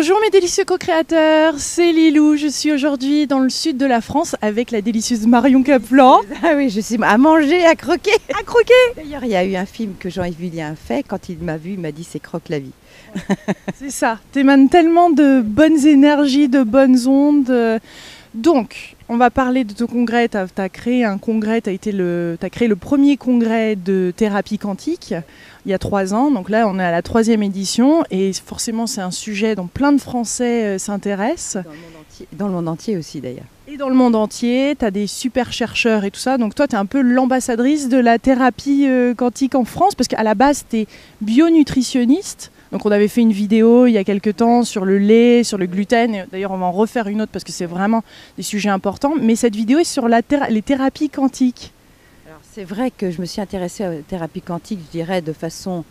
Bonjour mes délicieux co-créateurs, c'est Lilou, je suis aujourd'hui dans le sud de la France avec la délicieuse Marion Kaplan. Ah oui, je suis à manger, à croquer. À croquer. D'ailleurs, il y a eu un film que Jean-Yves Vuillien a fait, quand il m'a vu, il m'a dit c'est croque la vie. C'est ça, t'émanes tellement de bonnes énergies, de bonnes ondes. Donc, on va parler de ton congrès, tu as créé un congrès, tu as créé le premier congrès de thérapie quantique il y a 3 ans, donc là on est à la 3e édition et forcément c'est un sujet dont plein de Français s'intéressent. Dans le monde entier aussi d'ailleurs. Et dans le monde entier, tu as des super chercheurs et tout ça, donc toi tu es un peu l'ambassadrice de la thérapie quantique en France, parce qu'à la base tu es bionutritionniste. Donc on avait fait une vidéo il y a quelques temps sur le lait, sur le gluten. D'ailleurs on va en refaire une autre parce que c'est vraiment des sujets importants. Mais cette vidéo est sur les thérapies quantiques. Alors c'est vrai que je me suis intéressée à la thérapie quantique, je dirais, de façon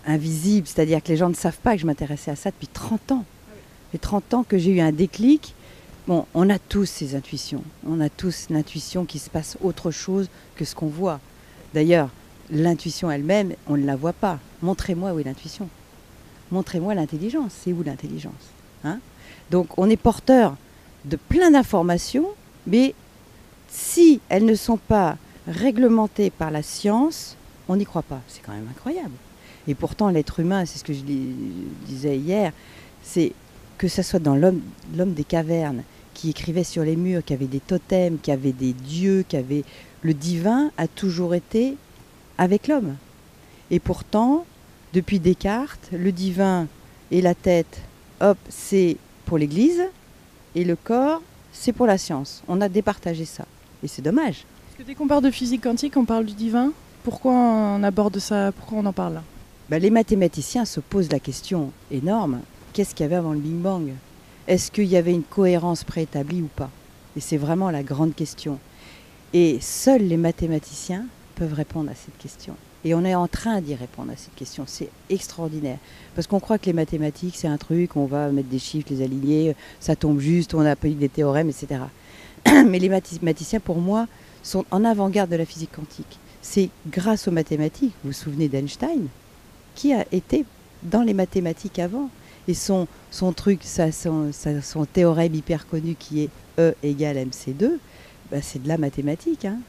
invisible. C'est-à-dire que les gens ne savent pas que je m'intéressais à ça depuis 30 ans. Les 30 ans que j'ai eu un déclic. Bon, on a tous ces intuitions. On a tous l'intuition qu'il se passe autre chose que ce qu'on voit. D'ailleurs, l'intuition elle-même, on ne la voit pas. Montrez-moi où est l'intuition. Montrez-moi l'intelligence. C'est où l'intelligence, hein? Donc on est porteur de plein d'informations, mais si elles ne sont pas réglementées par la science, on n'y croit pas. C'est quand même incroyable. Et pourtant l'être humain, c'est ce que je disais hier, c'est que ce soit dans l'homme des cavernes, qui écrivait sur les murs, qui avait des totems, qui avait des dieux, qui avait... Le divin a toujours été avec l'homme. Et pourtant, depuis Descartes, le divin et la tête, hop, c'est pour l'Église, et le corps, c'est pour la science. On a départagé ça. Et c'est dommage. Parce que dès qu'on parle de physique quantique, on parle du divin. Pourquoi on aborde ça? Pourquoi on en parle là? Les mathématiciens se posent la question énorme, qu'est-ce qu'il y avait avant le Big Bang? Est-ce qu'il y avait une cohérence préétablie ou pas? Et c'est vraiment la grande question. Et seuls les mathématiciens peuvent répondre à cette question. Et on est en train d'y répondre à cette question. C'est extraordinaire. Parce qu'on croit que les mathématiques, c'est un truc, on va mettre des chiffres, les aligner, ça tombe juste, on applique des théorèmes, etc. Mais les mathématiciens, pour moi, sont en avant-garde de la physique quantique. C'est grâce aux mathématiques, vous vous souvenez d'Einstein, qui a été dans les mathématiques avant. Et son truc, son théorème hyper connu qui est E égale MC2, c'est de la mathématique, hein.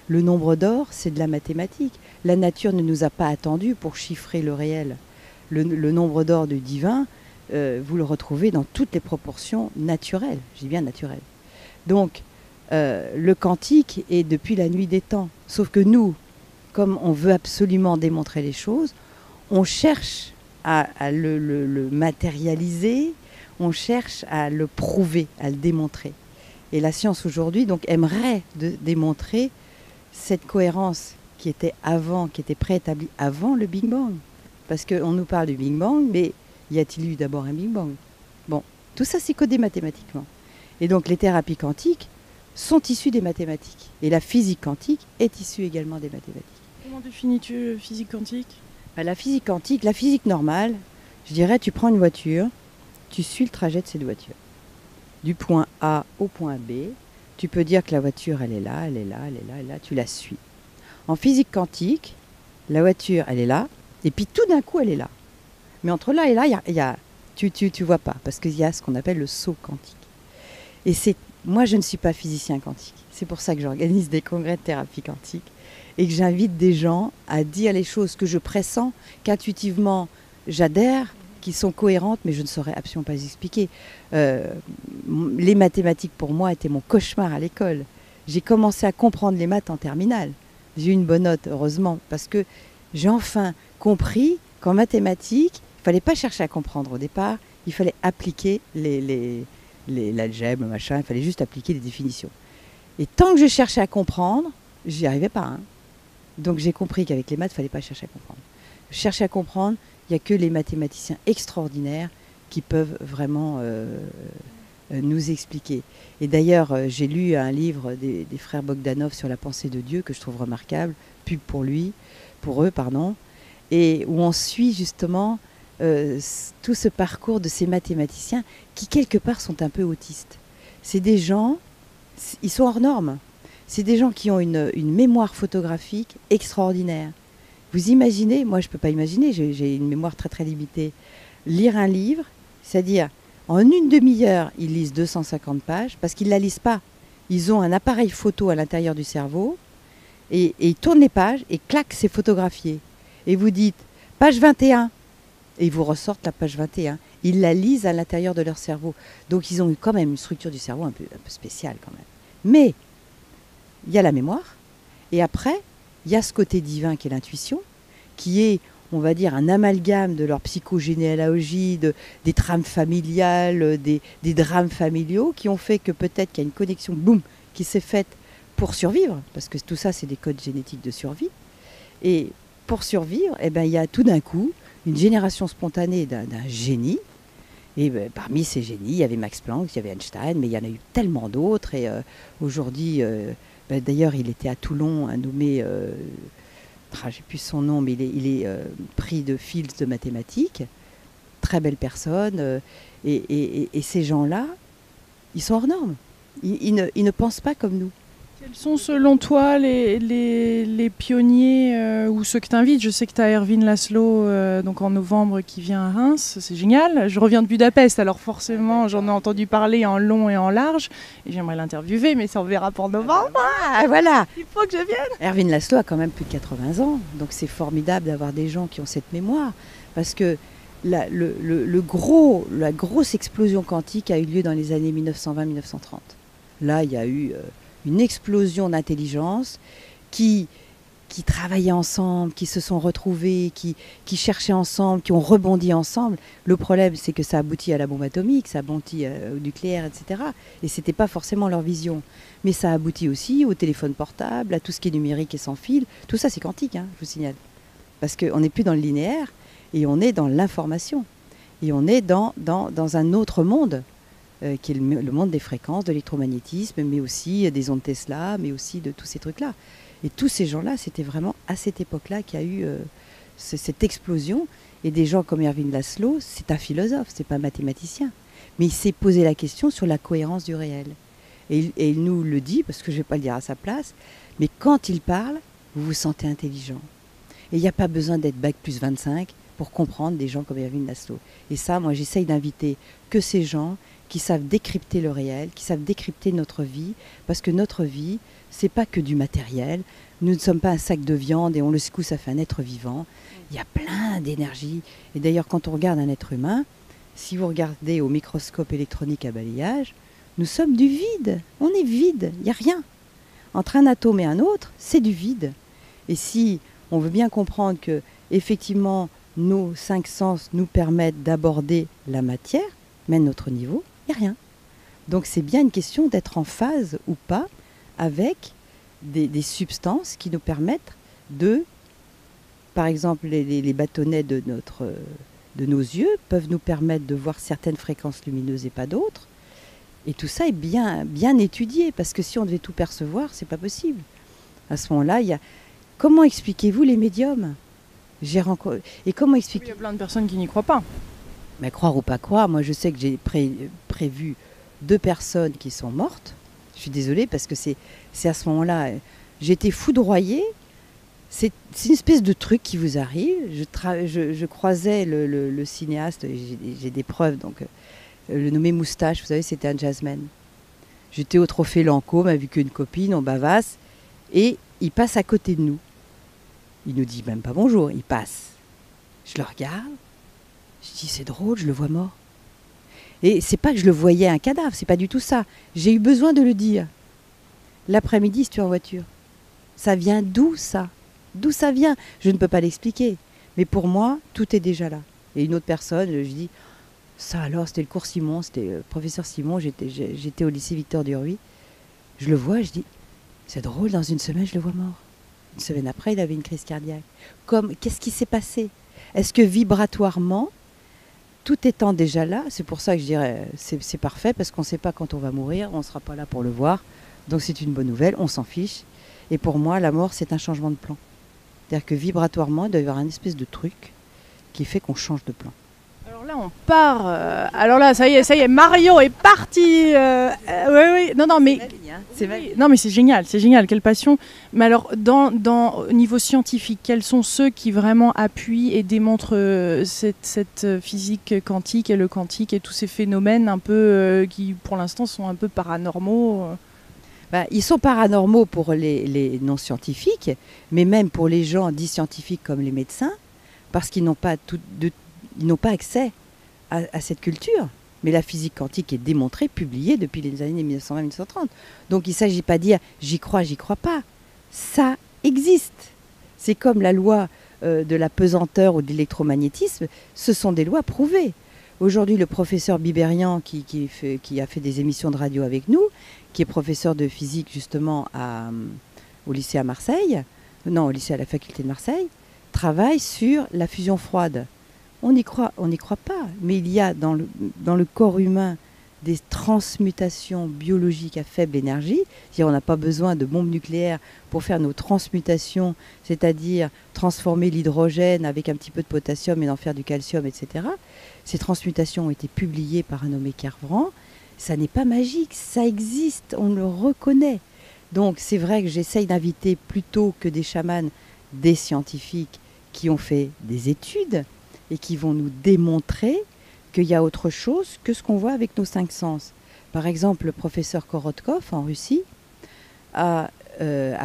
Le nombre d'or, c'est de la mathématique. La nature ne nous a pas attendus pour chiffrer le réel. Le nombre d'or du divin, vous le retrouvez dans toutes les proportions naturelles. Je dis bien naturelles. Donc, le quantique est depuis la nuit des temps. Sauf que nous, comme on veut absolument démontrer les choses, on cherche à le matérialiser, on cherche à le prouver, à le démontrer. Et la science aujourd'hui donc aimerait démontrer cette cohérence qui était préétablie avant le Big Bang. Parce qu'on nous parle du Big Bang, mais y a-t-il eu d'abord un Big Bang? Bon, tout ça c'est codé mathématiquement. Et donc les thérapies quantiques sont issues des mathématiques. Et la physique quantique est issue également des mathématiques. Comment définis-tu physique quantique? La physique quantique, la physique normale, je dirais, tu prends une voiture, tu suis le trajet de cette voiture. Du point A au point B, tu peux dire que la voiture, elle est là, elle est là, elle est là, elle est là, tu la suis. En physique quantique, la voiture, elle est là, et puis tout d'un coup, elle est là. Mais entre là et là, tu vois pas, parce qu'il y a ce qu'on appelle le saut quantique. Et moi, je ne suis pas physicien quantique. C'est pour ça que j'organise des congrès de thérapie quantique et que j'invite des gens à dire les choses que je pressens, qu'intuitivement j'adhère, qui sont cohérentes, mais je ne saurais absolument pas les expliquer. Les mathématiques, pour moi, étaient mon cauchemar à l'école. J'ai commencé à comprendre les maths en terminale. J'ai eu une bonne note, heureusement, parce que j'ai enfin compris qu'en mathématiques, il ne fallait pas chercher à comprendre au départ, il fallait appliquer l'algèbre, machin, il fallait juste appliquer les définitions. Et tant que je cherchais à comprendre, j'y arrivais pas, hein. Donc j'ai compris qu'avec les maths, il ne fallait pas chercher à comprendre. Chercher à comprendre, il n'y a que les mathématiciens extraordinaires qui peuvent vraiment nous expliquer. Et d'ailleurs, j'ai lu un livre des frères Bogdanov sur la pensée de Dieu que je trouve remarquable, pub pour eux, et où on suit justement tout ce parcours de ces mathématiciens qui quelque part sont un peu autistes. C'est des gens, ils sont hors normes. C'est des gens qui ont une mémoire photographique extraordinaire. Vous imaginez, moi je ne peux pas imaginer, j'ai une mémoire très très limitée. lire un livre, c'est-à-dire en une demi-heure, ils lisent 250 pages parce qu'ils ne la lisent pas. Ils ont un appareil photo à l'intérieur du cerveau et ils tournent les pages et clac, c'est photographié. Et vous dites page 21 et ils vous ressortent la page 21. Ils la lisent à l'intérieur de leur cerveau. Donc ils ont eu quand même une structure du cerveau un peu spéciale quand même. Mais il y a la mémoire et après, il y a ce côté divin qui est l'intuition, qui est, on va dire, un amalgame de leur psychogénéalogie, des trames familiales, des drames familiaux qui ont fait que peut-être qu'il y a une connexion, boum, qui s'est faite pour survivre, parce que tout ça, c'est des codes génétiques de survie. Et pour survivre, eh ben, il y a tout d'un coup une génération spontanée d'un génie. Et ben, parmi ces génies, il y avait Max Planck, il y avait Einstein, mais il y en a eu tellement d'autres. Et aujourd'hui, ben, d'ailleurs, il était à Toulon, nommé... j'ai plus son nom, mais il est prix de Fields de mathématiques. Très belle personne. Et ces gens-là, ils sont hors normes. Ils ne pensent pas comme nous. Quels sont selon toi les pionniers ou ceux que tu invites? Je sais que tu as Erwin Laszlo donc en novembre qui vient à Reims, c'est génial. Je reviens de Budapest, alors forcément j'en ai entendu parler en long et en large et j'aimerais l'interviewer, mais ça on verra pour novembre. Ah, voilà. Il faut que je vienne. Erwin Laszlo a quand même plus de 80 ans, donc c'est formidable d'avoir des gens qui ont cette mémoire, parce que la grosse explosion quantique a eu lieu dans les années 1920-1930. Là, il y a eu une explosion d'intelligence qui travaillaient ensemble, qui se sont retrouvés, qui cherchaient ensemble, qui ont rebondi ensemble. Le problème, c'est que ça aboutit à la bombe atomique, ça aboutit au nucléaire, etc. Et ce n'était pas forcément leur vision. Mais ça aboutit aussi au téléphone portable, à tout ce qui est numérique et sans fil. Tout ça, c'est quantique, hein, je vous signale. Parce qu'on n'est plus dans le linéaire, et on est dans l'information. Et on est dans un autre monde, qui est le monde des fréquences, de l'électromagnétisme, mais aussi des ondes Tesla, mais aussi de tous ces trucs-là. Et tous ces gens-là, c'était vraiment à cette époque-là qu'il y a eu cette explosion. Et des gens comme Erwin Laszlo, c'est un philosophe, c'est pas un mathématicien. Mais il s'est posé la question sur la cohérence du réel. Et il nous le dit, parce que je ne vais pas le dire à sa place, mais quand il parle, vous vous sentez intelligent. Et il n'y a pas besoin d'être bac plus 25 pour comprendre des gens comme Erwin Laszlo. Et ça, moi, j'essaye d'inviter que ces gens qui savent décrypter le réel, qui savent décrypter notre vie, parce que notre vie, c'est pas que du matériel. Nous ne sommes pas un sac de viande et on le secoue, ça fait un être vivant. Il y a plein d'énergie. Et d'ailleurs, quand on regarde un être humain, si vous regardez au microscope électronique à balayage, nous sommes du vide. On est vide, il n'y a rien. Entre un atome et un autre, c'est du vide. Et si on veut bien comprendre que, effectivement, nos 5 sens nous permettent d'aborder la matière, mais à notre niveau, il n'y a rien. Donc c'est bien une question d'être en phase ou pas avec des substances qui nous permettent de, par exemple, les bâtonnets de nos yeux peuvent nous permettre de voir certaines fréquences lumineuses et pas d'autres. Et tout ça est bien étudié, parce que si on devait tout percevoir, c'est pas possible. À ce moment-là, il y a... Comment expliquez-vous les médiums? Et comment expliquer... Il y a plein de personnes qui n'y croient pas. Mais croire ou pas croire, moi je sais que j'ai prévu 2 personnes qui sont mortes. Je suis désolée parce que c'est à ce moment-là, j'ai été foudroyée. C'est une espèce de truc qui vous arrive. Je croisais le cinéaste, j'ai des preuves, donc le nommé Moustache, vous savez, c'était un jazzman. J'étais au Trophée Lancôme avec une copine, on bavasse, et il passe à côté de nous. Il nous dit même pas bonjour, il passe. Je le regarde. Je dis, c'est drôle, je le vois mort. Et c'est pas que je le voyais un cadavre, c'est pas du tout ça. J'ai eu besoin de le dire. L'après-midi, si tu es en voiture. Ça vient d'où ça? D'où ça vient? Je ne peux pas l'expliquer. Mais pour moi, tout est déjà là. Et une autre personne, je dis, ça alors, c'était le cours Simon, c'était le professeur Simon, j'étais au lycée Victor Duruy. Je le vois, je dis, c'est drôle, dans une semaine, je le vois mort. Une semaine après, il avait une crise cardiaque. Qu'est-ce qui s'est passé? Est-ce que vibratoirement, tout étant déjà là, c'est pour ça que je dirais c'est parfait, parce qu'on ne sait pas quand on va mourir, on ne sera pas là pour le voir, donc c'est une bonne nouvelle, on s'en fiche. Et pour moi, la mort, c'est un changement de plan. C'est-à-dire que vibratoirement, il doit y avoir une espèce de truc qui fait qu'on change de plan. Alors là, on part. Alors là, ça y est, Mario est parti. Oui, non, mais hein. Oui. Non mais c'est génial, quelle passion. Mais alors, au niveau scientifique, quels sont ceux qui vraiment appuient et démontrent cette physique quantique et le quantique et tous ces phénomènes un peu qui, pour l'instant, sont un peu paranormaux Ils sont paranormaux pour les non-scientifiques, mais même pour les gens dits scientifiques comme les médecins, parce qu'ils n'ont pas, ils n'ont pas accès à cette culture. Mais la physique quantique est démontrée, publiée depuis les années 1920-1930. Donc il ne s'agit pas de dire j'y crois pas. Ça existe. C'est comme la loi de la pesanteur ou de l'électromagnétisme, ce sont des lois prouvées. Aujourd'hui, le professeur Biberian, qui a fait des émissions de radio avec nous, qui est professeur de physique justement au lycée à Marseille, non, au lycée à la faculté de Marseille, travaille sur la fusion froide. On n'y croit pas, mais il y a dans le corps humain des transmutations biologiques à faible énergie. C'est-à-dire on n'a pas besoin de bombes nucléaires pour faire nos transmutations, c'est-à-dire transformer l'hydrogène avec un petit peu de potassium et d'en faire du calcium, etc. Ces transmutations ont été publiées par un nommé Kervran. Ça n'est pas magique, ça existe, on le reconnaît. Donc c'est vrai que j'essaye d'inviter plutôt que des chamans, des scientifiques qui ont fait des études et qui vont nous démontrer qu'il y a autre chose que ce qu'on voit avec nos 5 sens. Par exemple, le professeur Korotkov en Russie, à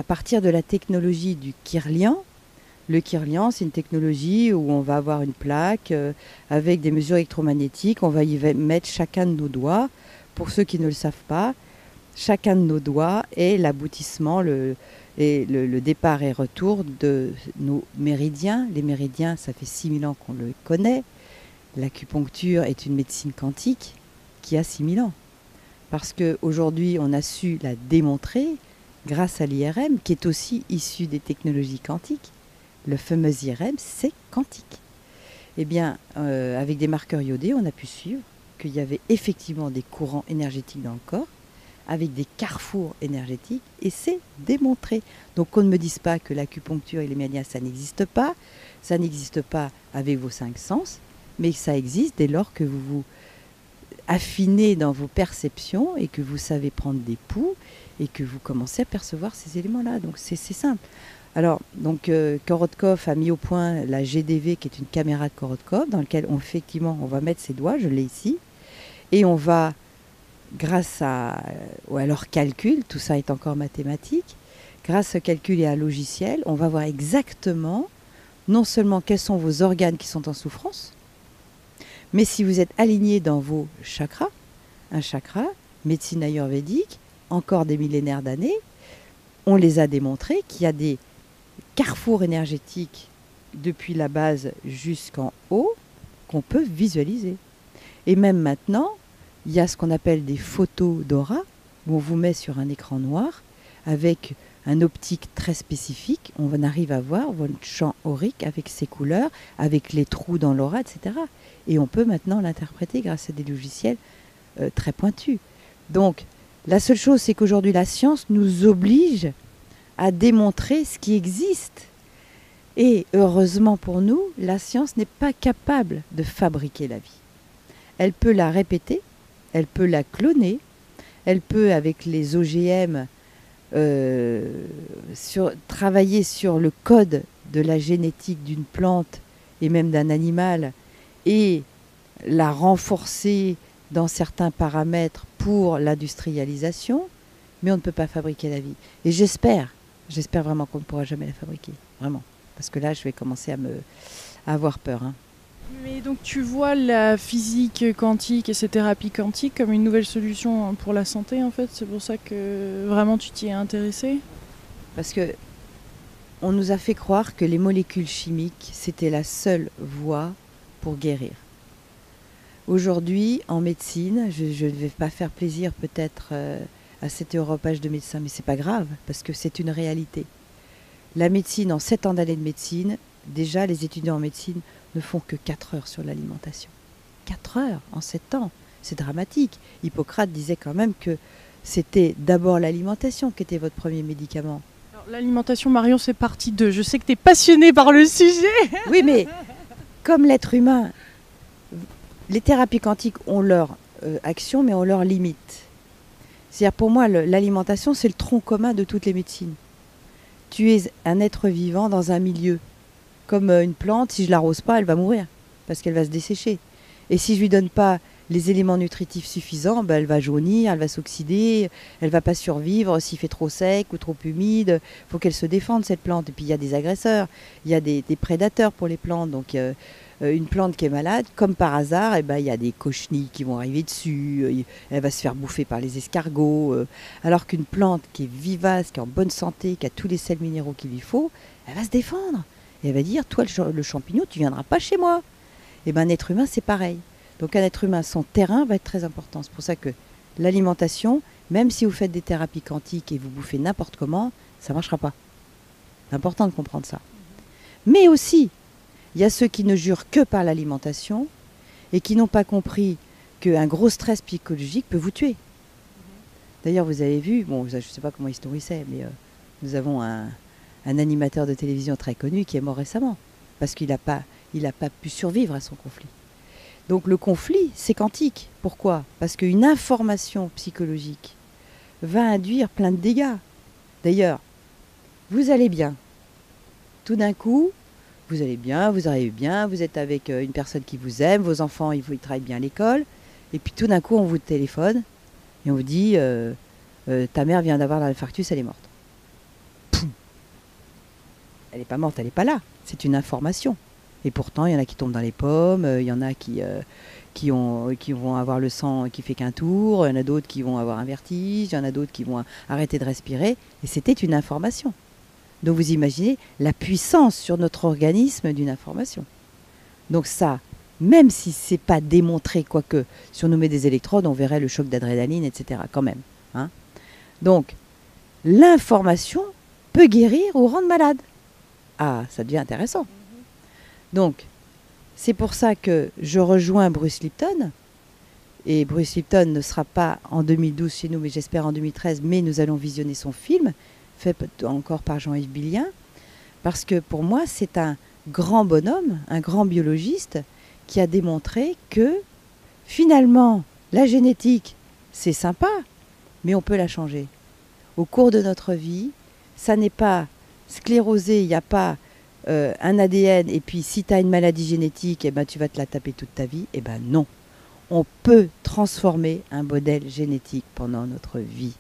partir de la technologie du Kirlian, le Kirlian, c'est une technologie où on va avoir une plaque avec des mesures électromagnétiques, on va y mettre chacun de nos doigts. Pour ceux qui ne le savent pas, chacun de nos doigts est l'aboutissement, le départ et retour de nos méridiens. Les méridiens, ça fait 6000 ans qu'on le connaît. L'acupuncture est une médecine quantique qui a 6000 ans. Parce qu'aujourd'hui, on a su la démontrer grâce à l'IRM, qui est aussi issu des technologies quantiques. Le fameux IRM, c'est quantique. Eh bien, avec des marqueurs iodés, on a pu suivre qu'il y avait effectivement des courants énergétiques dans le corps, avec des carrefours énergétiques, et c'est démontré. Donc qu'on ne me dise pas que l'acupuncture et les méridiens, ça n'existe pas avec vos 5 sens, mais ça existe dès lors que vous vous affinez dans vos perceptions et que vous savez prendre des pouls et que vous commencez à percevoir ces éléments-là. Donc c'est simple. Alors, donc Korotkov a mis au point la GDV, qui est une caméra de Korotkov, dans laquelle effectivement on va mettre ses doigts, je l'ai ici, et on va, grâce à leur calcul, tout ça est encore mathématique, grâce au calcul et à un logiciel, on va voir exactement non seulement quels sont vos organes qui sont en souffrance, mais si vous êtes aligné dans vos chakras, un chakra, médecine ayurvédique, encore des millénaires d'années, on les a démontré qu'il y a des carrefours énergétiques depuis la base jusqu'en haut qu'on peut visualiser. Et même maintenant, il y a ce qu'on appelle des photos d'aura, où on vous met sur un écran noir avec un optique très spécifique. On arrive à voir votre champ aurique avec ses couleurs, avec les trous dans l'aura, etc. Et on peut maintenant l'interpréter grâce à des logiciels très pointus. Donc, la seule chose, c'est qu'aujourd'hui, la science nous oblige à démontrer ce qui existe. Et heureusement pour nous, la science n'est pas capable de fabriquer la vie. Elle peut la répéter, elle peut la cloner, elle peut, avec les OGM, travailler sur le code de la génétique d'une plante et même d'un animal et la renforcer dans certains paramètres pour l'industrialisation, mais on ne peut pas fabriquer la vie. Et j'espère vraiment qu'on ne pourra jamais la fabriquer, vraiment. Parce que là, je vais commencer à avoir peur. Hein. Mais donc tu vois la physique quantique et ces thérapies quantiques comme une nouvelle solution pour la santé, en fait. C'est pour ça que vraiment tu t'y es intéressée. Parce que on nous a fait croire que les molécules chimiques, c'était la seule voie pour guérir. Aujourd'hui, en médecine, je ne vais pas faire plaisir peut-être à cet europage de médecins, mais c'est pas grave, parce que c'est une réalité. La médecine, en 7 ans d'années de médecine, déjà les étudiants en médecine ne font que 4 heures sur l'alimentation. 4 heures en 7 ans, c'est dramatique. Hippocrate disait quand même que c'était d'abord l'alimentation qui était votre premier médicament. Alors, l'alimentation, Marion, c'est partie 2. Je sais que tu es passionnée par le sujet. Oui, mais comme l'être humain, les thérapies quantiques ont leur action, mais ont leurs limites. C'est-à-dire pour moi, l'alimentation, c'est le tronc commun de toutes les médecines. Tu es un être vivant dans un milieu. Comme une plante, si je l'arrose pas, elle va mourir, parce qu'elle va se dessécher. Et si je lui donne pas les éléments nutritifs suffisants, ben elle va jaunir, elle va s'oxyder, elle va pas survivre s'il fait trop sec ou trop humide. Il faut qu'elle se défende, cette plante. Et puis il y a des agresseurs, il y a des prédateurs pour les plantes. Donc une plante qui est malade, comme par hasard, eh ben, il y a des cochenilles qui vont arriver dessus, elle va se faire bouffer par les escargots. Alors qu'une plante qui est vivace, qui est en bonne santé, qui a tous les sels minéraux qu'il lui faut, elle va se défendre. Et elle va dire, toi le champignon, tu viendras pas chez moi. Et ben un être humain, c'est pareil. Donc un être humain, son terrain va être très important. C'est pour ça que l'alimentation, même si vous faites des thérapies quantiques et vous bouffez n'importe comment, ça ne marchera pas. C'est important de comprendre ça. Mais aussi, il y a ceux qui ne jurent que par l'alimentation et qui n'ont pas compris qu'un gros stress psychologique peut vous tuer. D'ailleurs, vous avez vu, bon, je ne sais pas comment historique c'est, mais nous avons un animateur de télévision très connu qui est mort récemment parce qu'il n'a pas pu survivre à son conflit. Donc le conflit, c'est quantique. Pourquoi? Parce qu'une information psychologique va induire plein de dégâts. D'ailleurs, vous allez bien. Tout d'un coup, vous allez bien, vous arrivez bien, vous êtes avec une personne qui vous aime, vos enfants, ils travaillent bien à l'école, et puis tout d'un coup, on vous téléphone et on vous dit ta mère vient d'avoir l'infarctus, elle est morte. Poum. Elle n'est pas morte, elle n'est pas là. C'est une information. Et pourtant, il y en a qui tombent dans les pommes, il y en a qui vont avoir le sang qui fait qu'un tour, il y en a d'autres qui vont avoir un vertige, il y en a d'autres qui vont arrêter de respirer. Et c'était une information. Donc vous imaginez la puissance sur notre organisme d'une information. Donc ça, même si ce n'est pas démontré, quoique si on nous met des électrodes, on verrait le choc d'adrénaline, etc. quand même. Hein. Donc, l'information peut guérir ou rendre malade. Ah, ça devient intéressant. Donc, c'est pour ça que je rejoins Bruce Lipton. Et Bruce Lipton ne sera pas en 2012 chez nous, mais j'espère en 2013. Mais nous allons visionner son film, fait encore par Jean-Yves Billien. Parce que pour moi, c'est un grand bonhomme, un grand biologiste, qui a démontré que finalement, la génétique, c'est sympa, mais on peut la changer. Au cours de notre vie, ça n'est pas sclérosé, il n'y a pas un ADN, et puis si tu as une maladie génétique, eh ben, tu vas te la taper toute ta vie. Eh ben non. On peut transformer un modèle génétique pendant notre vie.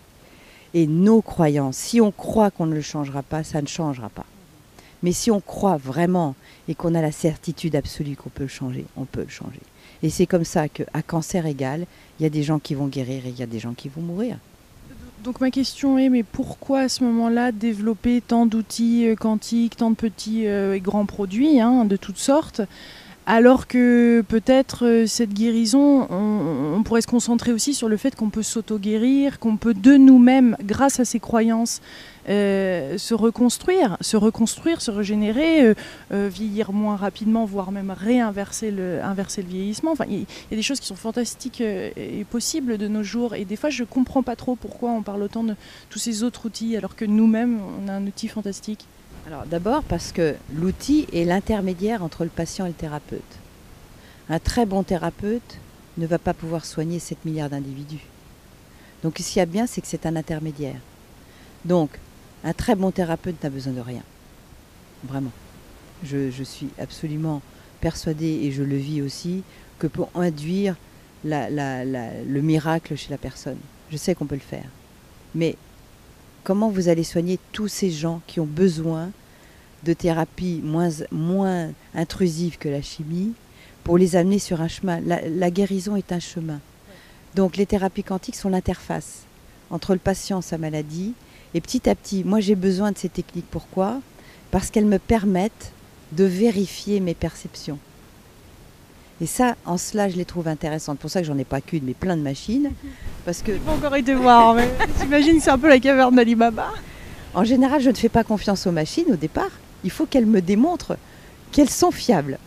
Et nos croyances, si on croit qu'on ne le changera pas, ça ne changera pas. Mais si on croit vraiment et qu'on a la certitude absolue qu'on peut le changer, on peut le changer. Et c'est comme ça qu'à cancer égal, il y a des gens qui vont guérir et il y a des gens qui vont mourir. Donc ma question est, mais pourquoi à ce moment-là développer tant d'outils quantiques, tant de petits et grands produits de toutes sortes, alors que peut-être cette guérison, on pourrait se concentrer aussi sur le fait qu'on peut s'auto-guérir, qu'on peut de nous-mêmes, grâce à ces croyances, se reconstruire, se régénérer, vieillir moins rapidement, voire même inverser le vieillissement. Enfin, il y a des choses qui sont fantastiques et possibles de nos jours. Et des fois, je ne comprends pas trop pourquoi on parle autant de tous ces autres outils, alors que nous-mêmes, on a un outil fantastique. Alors d'abord parce que l'outil est l'intermédiaire entre le patient et le thérapeute. Un très bon thérapeute ne va pas pouvoir soigner 7 milliards d'individus. Donc ce qu'il y a bien, c'est que c'est un intermédiaire. Donc un très bon thérapeute n'a besoin de rien. Vraiment. Je suis absolument persuadée, et je le vis aussi, que pour induire le miracle chez la personne, je sais qu'on peut le faire. Mais comment vous allez soigner tous ces gens qui ont besoin de thérapies moins intrusives que la chimie pour les amener sur un chemin? La guérison est un chemin. Donc les thérapies quantiques sont l'interface entre le patient et sa maladie. Et petit à petit, moi j'ai besoin de ces techniques. Pourquoi? Parce qu'elles me permettent de vérifier mes perceptions. Et ça, en cela, je les trouve intéressantes. C'est pour ça que j'en ai pas qu'une, mais plein de machines. Parce que... J'ai pas encore été voir, mais j'imagine que c'est un peu la caverne d'Ali Baba. En général, je ne fais pas confiance aux machines au départ. Il faut qu'elles me démontrent qu'elles sont fiables.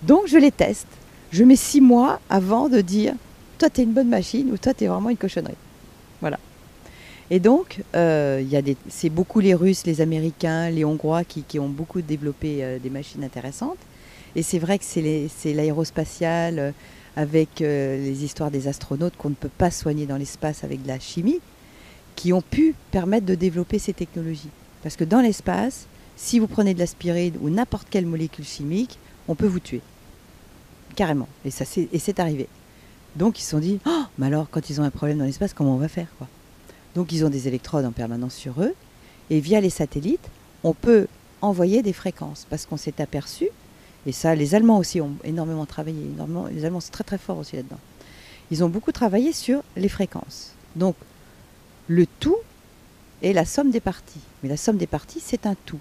Donc, je les teste. Je mets 6 mois avant de dire « toi, tu es une bonne machine » ou « toi, tu es vraiment une cochonnerie ». Voilà. Et donc, c'est beaucoup les Russes, les Américains, les Hongrois qui ont beaucoup développé des machines intéressantes. Et c'est vrai que c'est l'aérospatiale avec les histoires des astronautes qu'on ne peut pas soigner dans l'espace avec de la chimie, qui ont pu permettre de développer ces technologies. Parce que dans l'espace, si vous prenez de l'aspirine ou n'importe quelle molécule chimique, on peut vous tuer. Carrément. Et c'est arrivé. Donc ils se sont dit, oh, mais alors quand ils ont un problème dans l'espace, comment on va faire, quoi? Donc ils ont des électrodes en permanence sur eux, et via les satellites, on peut envoyer des fréquences, parce qu'on s'est aperçu, et ça les Allemands aussi ont énormément travaillé, les Allemands sont très très forts aussi là-dedans, ils ont beaucoup travaillé sur les fréquences. Donc le tout est la somme des parties, mais la somme des parties c'est un tout.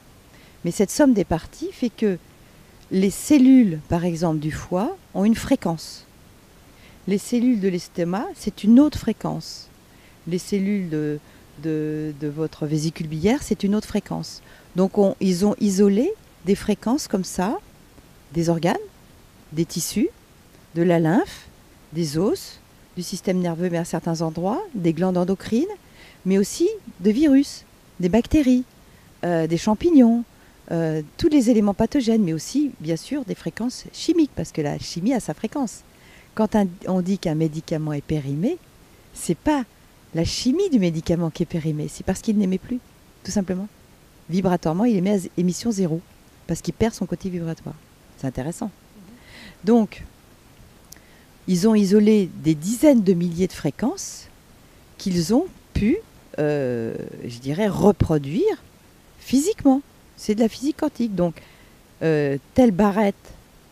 Mais cette somme des parties fait que les cellules, par exemple du foie, ont une fréquence. Les cellules de l'estomac, c'est une autre fréquence. Les cellules de votre vésicule biliaire, c'est une autre fréquence. Donc ils ont isolé des fréquences comme ça, des organes, des tissus, de la lymphe, des os, du système nerveux mais à certains endroits, des glandes endocrines, mais aussi de virus, des bactéries, des champignons, tous les éléments pathogènes, mais aussi bien sûr des fréquences chimiques, parce que la chimie a sa fréquence. Quand on dit qu'un médicament est périmé, c'est pas la chimie du médicament qui est périmée, c'est parce qu'il n'émet plus, tout simplement. Vibratoirement, il émet à émission zéro, parce qu'il perd son côté vibratoire. C'est intéressant. Donc, ils ont isolé des dizaines de milliers de fréquences qu'ils ont pu, je dirais, reproduire physiquement. C'est de la physique quantique. Donc, telle barrette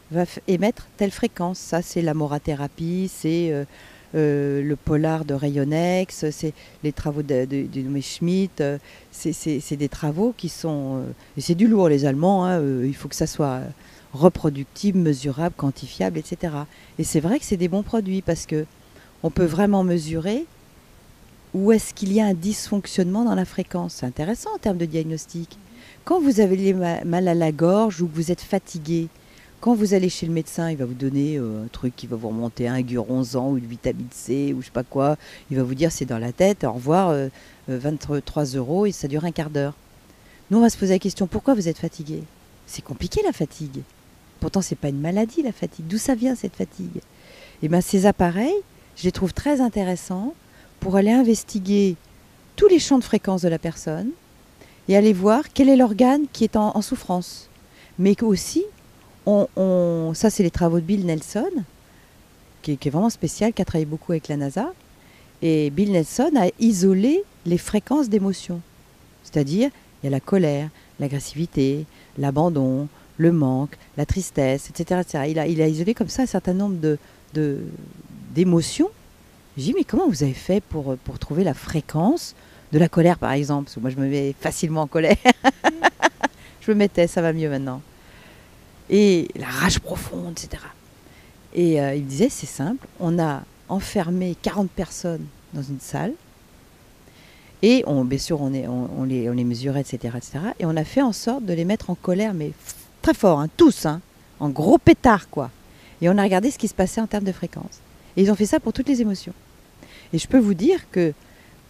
va émettre telle fréquence. Ça, c'est la morathérapie, c'est le polar de Rayonex, c'est les travaux de Messerschmitt. C'est des travaux qui sont... et c'est du lourd, les Allemands. Hein, il faut que ça soit reproductible, mesurable, quantifiable, etc. Et c'est vrai que c'est des bons produits parce qu'on peut vraiment mesurer où est-ce qu'il y a un dysfonctionnement dans la fréquence. C'est intéressant en termes de diagnostic. Quand vous avez mal à la gorge ou que vous êtes fatigué, quand vous allez chez le médecin, il va vous donner un truc qui va vous remonter un guronzan ou une vitamine C ou je sais pas quoi. Il va vous dire c'est dans la tête, au revoir, 23 € et ça dure un quart d'heure. Nous, on va se poser la question, pourquoi vous êtes fatigué? C'est compliqué la fatigue. Pourtant, c'est pas une maladie la fatigue. D'où ça vient cette fatigue? Et bien ces appareils, je les trouve très intéressants pour aller investiguer tous les champs de fréquence de la personne et aller voir quel est l'organe qui est en souffrance. Mais aussi, ça c'est les travaux de Bill Nelson, qui est vraiment spécial, qui a travaillé beaucoup avec la NASA. Et Bill Nelson a isolé les fréquences d'émotions. C'est-à-dire, il y a la colère, l'agressivité, l'abandon, le manque, la tristesse, etc. etc. Il a isolé comme ça un certain nombre d'émotions. J'ai dit, mais comment vous avez fait pour trouver la fréquence de la colère, par exemple? Parce que moi, je me mets facilement en colère. Je me mettais, ça va mieux maintenant. Et la rage profonde, etc. Et il me disait, c'est simple, on a enfermé 40 personnes dans une salle, et bien sûr, on les mesurait, etc., etc. Et on a fait en sorte de les mettre en colère, mais très fort, hein, tous, hein, en gros pétard, quoi. Et on a regardé ce qui se passait en termes de fréquence. Et ils ont fait ça pour toutes les émotions. Et je peux vous dire que,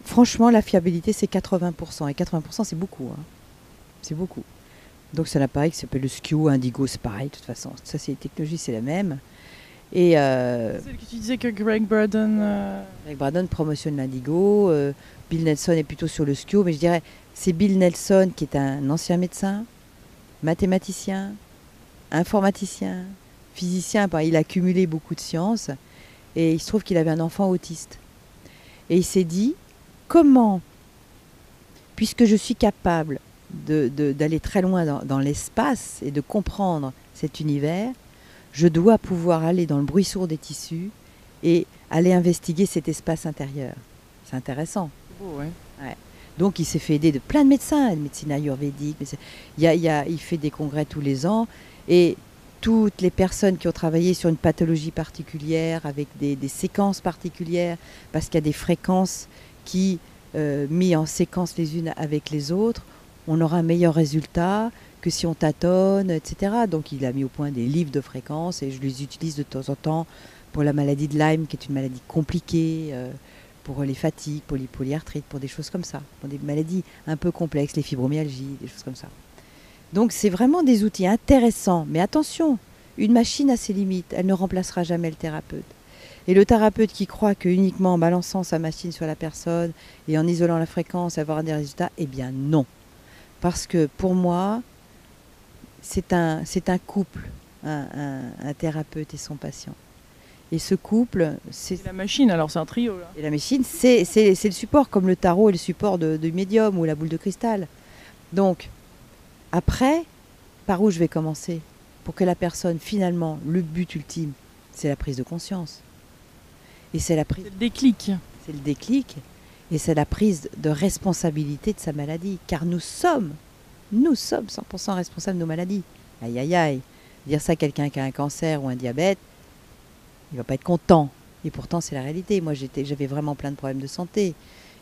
franchement, la fiabilité, c'est 80%. Et 80%, c'est beaucoup. Hein. C'est beaucoup. Donc, c'est un appareil qui s'appelle le Skew Indigo, c'est pareil, de toute façon. Ça, c'est les technologies, c'est la même. Et celle que tu disais que Greg Braden... Greg Braden promotionne l'Indigo. Bill Nelson est plutôt sur le Skew. Mais je dirais, c'est Bill Nelson qui est un ancien médecin, mathématicien, informaticien, physicien. Il a cumulé beaucoup de sciences. Et il se trouve qu'il avait un enfant autiste. Et il s'est dit, comment, puisque je suis capable d'aller très loin dans l'espace et de comprendre cet univers, je dois pouvoir aller dans le bruit sourd des tissus et aller investiguer cet espace intérieur. C'est intéressant. Oh, ouais. Ouais. Donc il s'est fait aider de plein de médecins, de médecine ayurvédique. Il fait des congrès tous les ans et toutes les personnes qui ont travaillé sur une pathologie particulière, avec des séquences particulières, parce qu'il y a des fréquences qui, mis en séquence les unes avec les autres, on aura un meilleur résultat que si on tâtonne, etc. Donc il a mis au point des livres de fréquences et je les utilise de temps en temps pour la maladie de Lyme, qui est une maladie compliquée, pour les fatigues, pour les polyarthrites, pour des choses comme ça, pour des maladies un peu complexes, les fibromyalgies, des choses comme ça. Donc c'est vraiment des outils intéressants, mais attention, une machine a ses limites, elle ne remplacera jamais le thérapeute. Et le thérapeute qui croit que uniquement en balançant sa machine sur la personne et en isolant la fréquence, avoir des résultats, eh bien non. Parce que pour moi, c'est un couple, un thérapeute et son patient. Et ce couple, c'est la machine, alors c'est un trio là. Et la machine, c'est le support, comme le tarot est le support de médium ou la boule de cristal. Donc, après, par où je vais commencer? Pour que la personne, finalement, le but ultime, c'est la prise de conscience. Et c'est la prise. C'est le déclic. C'est le déclic. Et c'est la prise de responsabilité de sa maladie. Car nous sommes 100% responsables de nos maladies. Aïe, aïe, aïe. Dire ça à quelqu'un qui a un cancer ou un diabète, il ne va pas être content. Et pourtant, c'est la réalité. Moi, j'avais vraiment plein de problèmes de santé.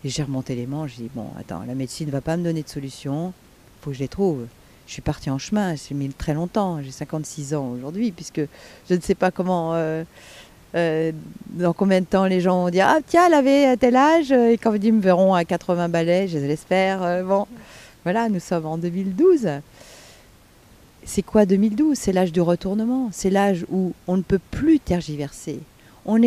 Et j'ai remonté les manches. J'ai dit, bon, attends, la médecine ne va pas me donner de solution. Il faut que je les trouve. Je suis partie en chemin. J'ai mis très longtemps. J'ai 56 ans aujourd'hui, puisque je ne sais pas comment... dans combien de temps les gens vont dire « Ah, tiens, elle avait tel âge » et quand ils me verront à 80 balais, je l'espère. Bon, voilà, nous sommes en 2012. C'est quoi 2012? C'est l'âge du retournement. C'est l'âge où on ne peut plus tergiverser. On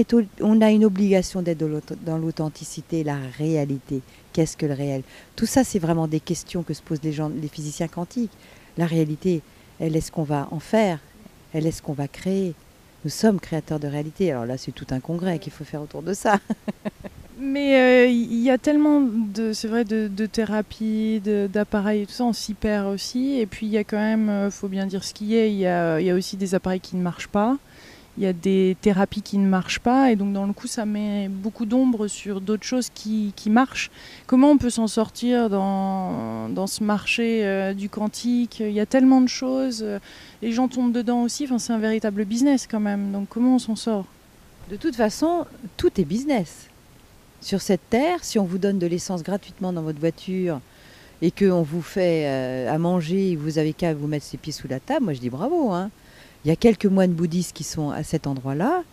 a une obligation d'être dans l'authenticité, la réalité. Qu'est-ce que le réel? Tout ça, c'est vraiment des questions que se posent les physiciens quantiques. La réalité, elle est ce qu'on va en faire. Elle est ce qu'on va créer. Nous sommes créateurs de réalité. Alors là, c'est tout un congrès qu'il faut faire autour de ça. Mais il y a tellement c'est vrai, de thérapies, d'appareils et tout ça, on s'y perd aussi. Et puis il y a quand même, faut bien dire ce qu'il y a, il y a aussi des appareils qui ne marchent pas. Il y a des thérapies qui ne marchent pas. Et donc dans le coup, ça met beaucoup d'ombre sur d'autres choses qui marchent. Comment on peut s'en sortir dans ce marché du quantique? Il y a tellement de choses. Les gens tombent dedans aussi. Enfin, c'est un véritable business quand même. Donc comment on s'en sort? De toute façon, tout est business. Sur cette terre, si on vous donne de l'essence gratuitement dans votre voiture et qu'on vous fait à manger et vous avez qu'à vous mettre ses pieds sous la table, moi je dis bravo. Hein. Il y a quelques moines bouddhistes qui sont à cet endroit-là,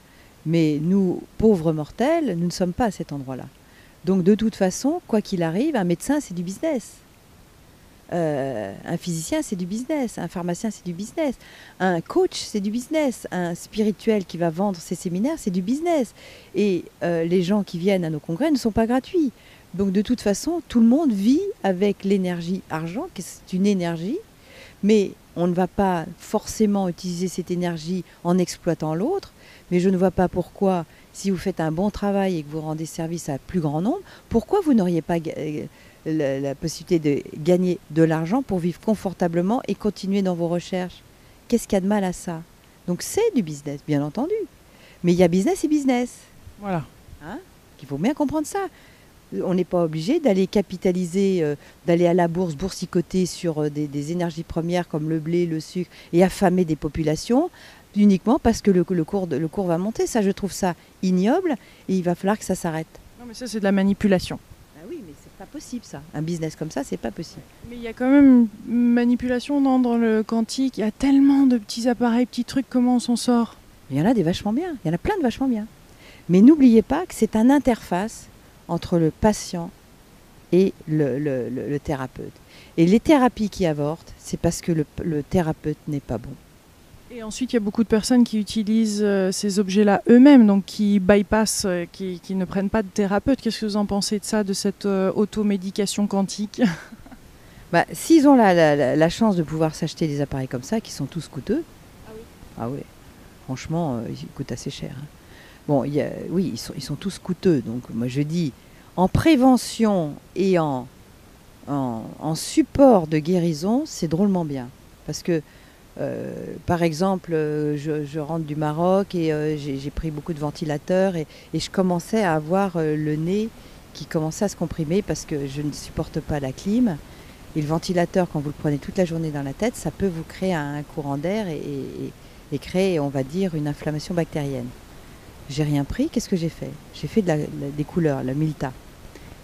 mais nous, pauvres mortels, nous ne sommes pas à cet endroit-là. Donc de toute façon, quoi qu'il arrive, un médecin c'est du business. Un physicien, c'est du business. Un pharmacien, c'est du business. Un coach, c'est du business. Un spirituel qui va vendre ses séminaires, c'est du business. Et les gens qui viennent à nos congrès ne sont pas gratuits. Donc de toute façon, tout le monde vit avec l'énergie argent, qui est une énergie, mais on ne va pas forcément utiliser cette énergie en exploitant l'autre. Mais je ne vois pas pourquoi, si vous faites un bon travail et que vous rendez service à plus grand nombre, pourquoi vous n'auriez pas la possibilité de gagner de l'argent pour vivre confortablement et continuer dans vos recherches. Qu'est-ce qu'il y a de mal à ça? Donc c'est du business, bien entendu. Mais il y a business et business. Voilà. Hein? Il faut bien comprendre ça. On n'est pas obligé d'aller capitaliser, d'aller à la bourse, boursicoter sur des énergies premières comme le blé, le sucre, et affamer des populations uniquement parce que le cours va monter. Ça, je trouve ça ignoble et il va falloir que ça s'arrête. Non, mais ça, c'est de la manipulation. Oui, mais c'est pas possible ça. Un business comme ça, c'est pas possible. Mais il y a quand même une manipulation dans le quantique. Il y a tellement de petits appareils, petits trucs. Comment on s'en sort? Il y en a des vachement bien. Il y en a plein de vachement bien. Mais n'oubliez pas que c'est une interface entre le patient et le thérapeute. Et les thérapies qui avortent, c'est parce que le thérapeute n'est pas bon. Et ensuite, il y a beaucoup de personnes qui utilisent ces objets-là eux-mêmes, donc qui bypassent, qui ne prennent pas de thérapeute. Qu'est-ce que vous en pensez de ça, de cette automédication quantique? S'ils ont la chance de pouvoir s'acheter des appareils comme ça, qui sont tous coûteux, ah oui, franchement, ils coûtent assez cher. Hein. Bon, oui, ils sont tous coûteux. Donc moi je dis, en prévention et en support de guérison, c'est drôlement bien. Parce que par exemple, je rentre du Maroc et j'ai pris beaucoup de ventilateurs et je commençais à avoir le nez qui commençait à se comprimer parce que je ne supporte pas la clim. Et le ventilateur, quand vous le prenez toute la journée dans la tête, ça peut vous créer un courant d'air et créer, on va dire, une inflammation bactérienne. J'ai rien pris, qu'est-ce que j'ai fait? J'ai fait des couleurs, la Milta.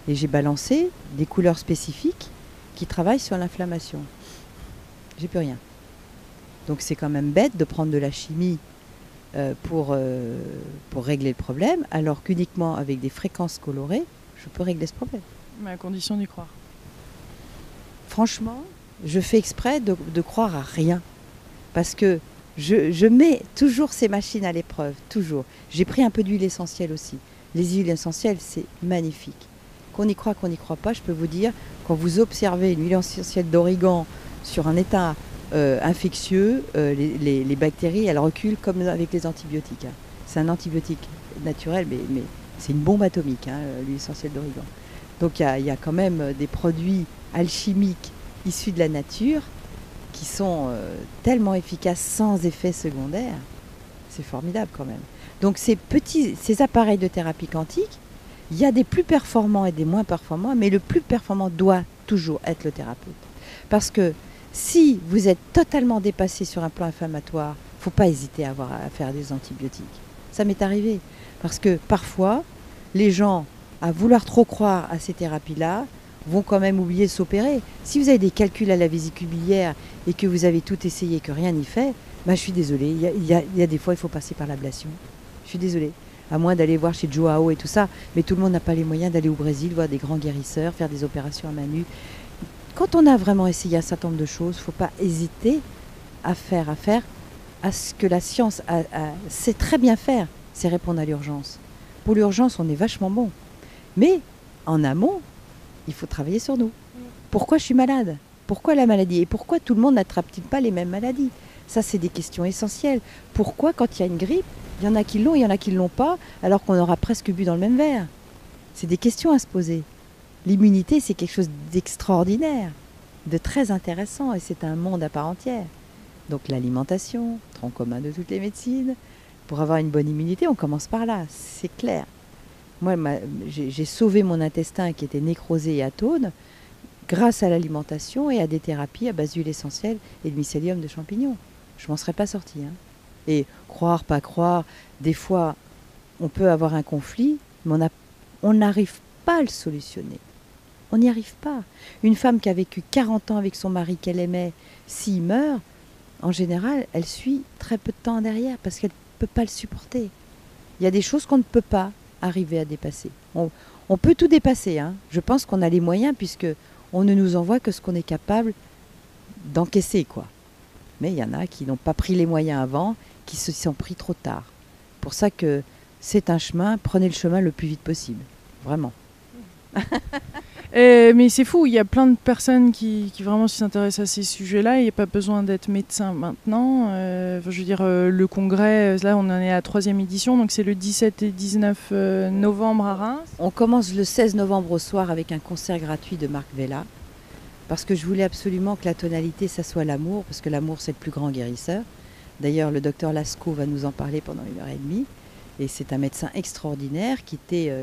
Et j'ai balancé des couleurs spécifiques qui travaillent sur l'inflammation. J'ai plus rien. Donc c'est quand même bête de prendre de la chimie pour régler le problème, alors qu'uniquement avec des fréquences colorées, je peux régler ce problème. Mais à condition d'y croire. Franchement, je fais exprès de croire à rien. Parce que Je mets toujours ces machines à l'épreuve, toujours. J'ai pris un peu d'huile essentielle aussi. Les huiles essentielles, c'est magnifique. Qu'on y croit pas, je peux vous dire, quand vous observez une huile essentielle d'origan sur un état infectieux, les bactéries, elles reculent comme avec les antibiotiques. Hein. C'est un antibiotique naturel, mais c'est une bombe atomique, hein, l'huile essentielle d'origan. Donc il y a quand même des produits alchimiques issus de la nature qui sont tellement efficaces sans effet secondaire. C'est formidable quand même. Donc ces appareils de thérapie quantique, il y a des plus performants et des moins performants, mais le plus performant doit toujours être le thérapeute. Parce que si vous êtes totalement dépassé sur un plan inflammatoire, il ne faut pas hésiter à faire des antibiotiques. Ça m'est arrivé. Parce que parfois, les gens, à vouloir trop croire à ces thérapies-là, vont quand même oublier de s'opérer. Si vous avez des calculs à la vésicule biliaire et que vous avez tout essayé et que rien n'y fait, je suis désolée, il y a des fois il faut passer par l'ablation. Je suis désolée. À moins d'aller voir chez Joao et tout ça, mais tout le monde n'a pas les moyens d'aller au Brésil, voir des grands guérisseurs, faire des opérations à main nue. Quand on a vraiment essayé un certain nombre de choses, il ne faut pas hésiter à faire à ce que la science sait très bien faire, c'est répondre à l'urgence. Pour l'urgence, on est vachement bon. Mais en amont, il faut travailler sur nous. Pourquoi je suis malade? Pourquoi la maladie? Et pourquoi tout le monde n'attrape-t-il pas les mêmes maladies? Ça, c'est des questions essentielles. Pourquoi, quand il y a une grippe, il y en a qui l'ont, il y en a qui ne l'ont pas, alors qu'on aura presque bu dans le même verre? C'est des questions à se poser. L'immunité, c'est quelque chose d'extraordinaire, de très intéressant, et c'est un monde à part entière. Donc l'alimentation, tronc commun de toutes les médecines. Pour avoir une bonne immunité, on commence par là, c'est clair. Moi, j'ai sauvé mon intestin qui était nécrosé et atone grâce à l'alimentation et à des thérapies à base d'huile essentielle et de mycélium de champignons. Je m'en serais pas sortie. Hein. Et croire, pas croire, des fois, on peut avoir un conflit, mais on n'arrive pas à le solutionner. On n'y arrive pas. Une femme qui a vécu 40 ans avec son mari qu'elle aimait, s'il meurt, en général, elle suit très peu de temps derrière parce qu'elle ne peut pas le supporter. Il y a des choses qu'on ne peut pas arriver à dépasser. On peut tout dépasser. Hein. Je pense qu'on a les moyens puisque on ne nous envoie que ce qu'on est capable d'encaisser, quoi. Mais il y en a qui n'ont pas pris les moyens avant, qui se sont pris trop tard. Pour ça que c'est un chemin, prenez le chemin le plus vite possible. Vraiment. Mais c'est fou, il y a plein de personnes qui vraiment s'intéressent à ces sujets-là. Il n'y a pas besoin d'être médecin maintenant. Je veux dire, le congrès, là on en est à la 3e édition, donc c'est le 17 et 19 novembre à Reims. On commence le 16 novembre au soir avec un concert gratuit de Marc Vella, parce que je voulais absolument que la tonalité, ça soit l'amour, parce que l'amour c'est le plus grand guérisseur. D'ailleurs, le docteur Lascaux va nous en parler pendant 1h30. Et c'est un médecin extraordinaire qui était